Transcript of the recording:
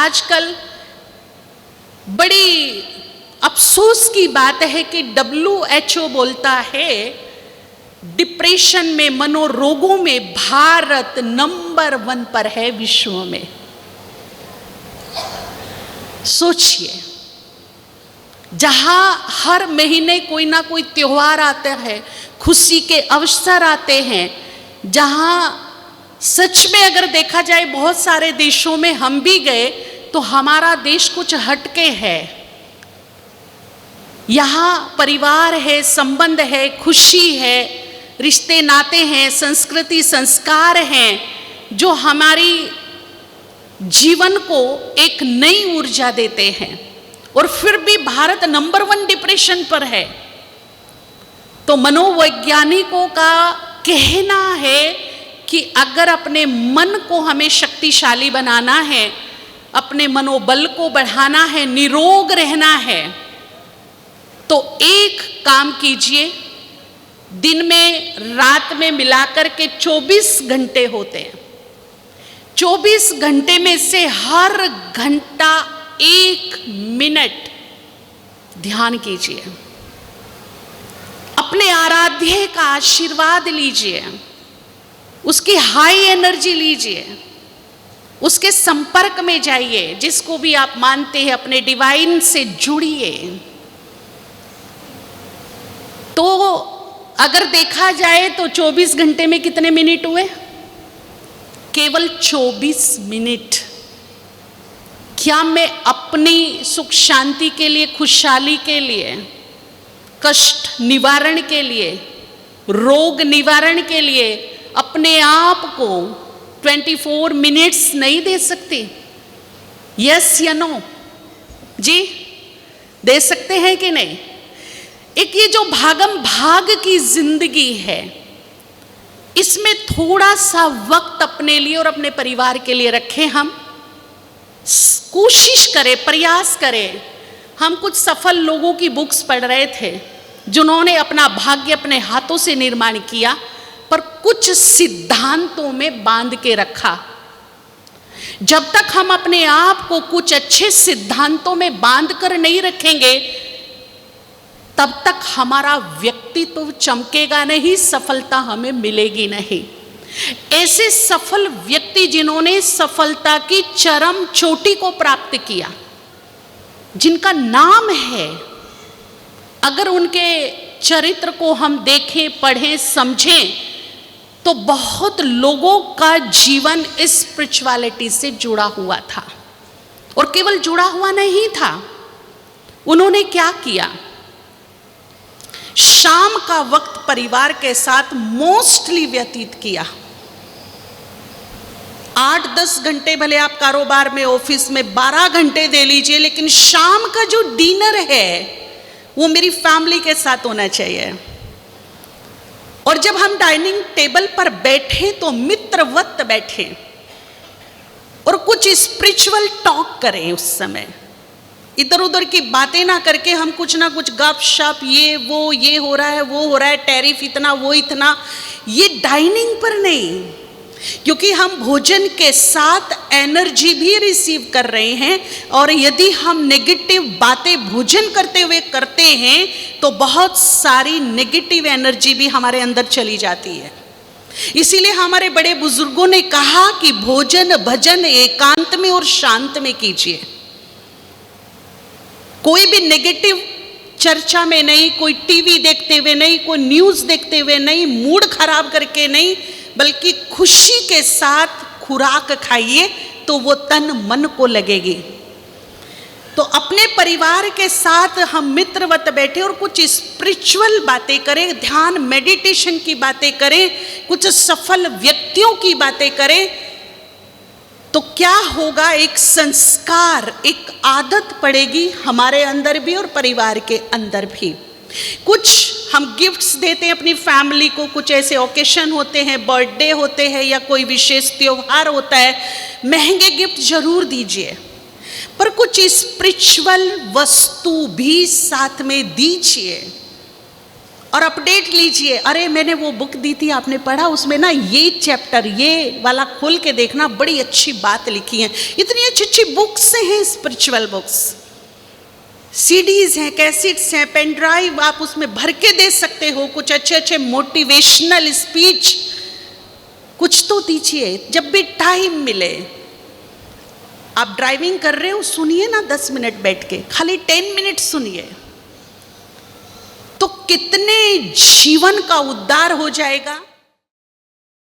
आजकल बड़ी अफसोस की बात है कि WHO बोलता है डिप्रेशन में, मनोरोगों में भारत नंबर 1 पर है विश्व में। सोचिए, जहां हर महीने कोई ना कोई त्योहार आता है, खुशी के अवसर आते हैं, जहां सच में अगर देखा जाए बहुत सारे देशों में हम भी गए तो हमारा देश कुछ हटके है। यहाँ परिवार है, संबंध है, खुशी है, रिश्ते नाते हैं, संस्कृति संस्कार हैं, जो हमारी जीवन को एक नई ऊर्जा देते हैं। और फिर भी भारत नंबर 1 डिप्रेशन पर है। तो मनोवैज्ञानिकों का कहना है कि अगर अपने मन को हमें शक्तिशाली बनाना है, अपने मनोबल को बढ़ाना है, निरोग रहना है, तो एक काम कीजिए, दिन में रात में मिलाकर के 24 घंटे होते हैं। 24 घंटे में से हर घंटा 1 मिनट ध्यान कीजिए, अपने आराध्य का आशीर्वाद लीजिए, उसकी हाई एनर्जी लीजिए, उसके संपर्क में जाइए, जिसको भी आप मानते हैं, अपने डिवाइन से जुड़िए। तो अगर देखा जाए तो 24 घंटे में कितने मिनट हुए? केवल 24 मिनट। क्या मैं अपनी सुख शांति के लिए, खुशहाली के लिए, कष्ट निवारण के लिए, रोग निवारण के लिए अपने आप को 24 मिनट्स नहीं दे सकती? यस या नो? जी, दे सकते हैं कि नहीं? एक ये जो भागम भाग की जिंदगी है, इसमें थोड़ा सा वक्त अपने लिए और अपने परिवार के लिए रखें। हम कोशिश करें, प्रयास करें। हम कुछ सफल लोगों की बुक्स पढ़ रहे थे, जिन्होंने अपना भाग्य अपने हाथों से निर्माण किया, पर कुछ सिद्धांतों में बांध के रखा। जब तक हम अपने आप को कुछ अच्छे सिद्धांतों में बांध कर नहीं रखेंगे, तब तक हमारा व्यक्तित्व चमकेगा नहीं, सफलता हमें मिलेगी नहीं। ऐसे सफल व्यक्ति जिन्होंने सफलता की चरम चोटी को प्राप्त किया, जिनका नाम है, अगर उनके चरित्र को हम देखें, पढ़ें, समझें, तो बहुत लोगों का जीवन इस स्पिरिचुअलिटी से जुड़ा हुआ था। और केवल जुड़ा हुआ नहीं था, उन्होंने क्या किया? शाम का वक्त परिवार के साथ मोस्टली व्यतीत किया। 8-10 घंटे भले आप कारोबार में, ऑफिस में 12 घंटे दे लीजिए, लेकिन शाम का जो डिनर है वो मेरी फैमिली के साथ होना चाहिए। और जब हम डाइनिंग टेबल पर बैठे तो मित्रवत बैठे और कुछ स्पिरिचुअल टॉक करें। उस समय इधर उधर की बातें ना करके हम कुछ ना कुछ गपशप, ये वो, ये हो रहा है, वो हो रहा है, टैरिफ इतना, वो इतना, ये डाइनिंग पर नहीं, क्योंकि हम भोजन के साथ एनर्जी भी रिसीव कर रहे हैं। और यदि हम नेगेटिव बातें भोजन करते हुए करते हैं तो बहुत सारी नेगेटिव एनर्जी भी हमारे अंदर चली जाती है। इसीलिए हमारे बड़े बुजुर्गों ने कहा कि भोजन भजन एकांत में और शांत में कीजिए। कोई भी नेगेटिव चर्चा में नहीं, कोई टीवी देखते हुए नहीं, कोई न्यूज़ देखते हुए नहीं, मूड खराब करके नहीं, बल्कि खुशी के साथ खुराक खाइए तो वो तन मन को लगेगी। तो अपने परिवार के साथ हम मित्रवत बैठे और कुछ स्पिरिचुअल बातें करें, ध्यान मेडिटेशन की बातें करें, कुछ सफल व्यक्तियों की बातें करें, तो क्या होगा? एक संस्कार, एक आदत पड़ेगी हमारे अंदर भी और परिवार के अंदर भी। कुछ हम गिफ्ट्स देते हैं अपनी फैमिली को, कुछ ऐसे ओकेशन होते हैं, बर्थडे होते हैं या कोई विशेष त्योहार होता है, महंगे गिफ्ट जरूर दीजिए, पर कुछ स्पिरिचुअल वस्तु भी साथ में दीजिए। और अपडेट लीजिए। अरे मैंने वो बुक दी थी, आपने पढ़ा, उसमें ना ये चैप्टर, ये वाला खोल के देखना, बड़ी अच्छी बात लिखी है। इतनी अच्छी अच्छी बुक्स हैं, स्पिरिचुअल बुक्स, सीडीज हैं, कैसेट्स हैं, पेन ड्राइव आप उसमें भर के दे सकते हो। कुछ अच्छे अच्छे मोटिवेशनल स्पीच कुछ तो दीजिए जब भी टाइम मिले। आप ड्राइविंग कर रहे हो, सुनिए ना 10 मिनट बैठ के, खाली 10 मिनट सुनिए, तो कितने जीवन का उद्धार हो जाएगा।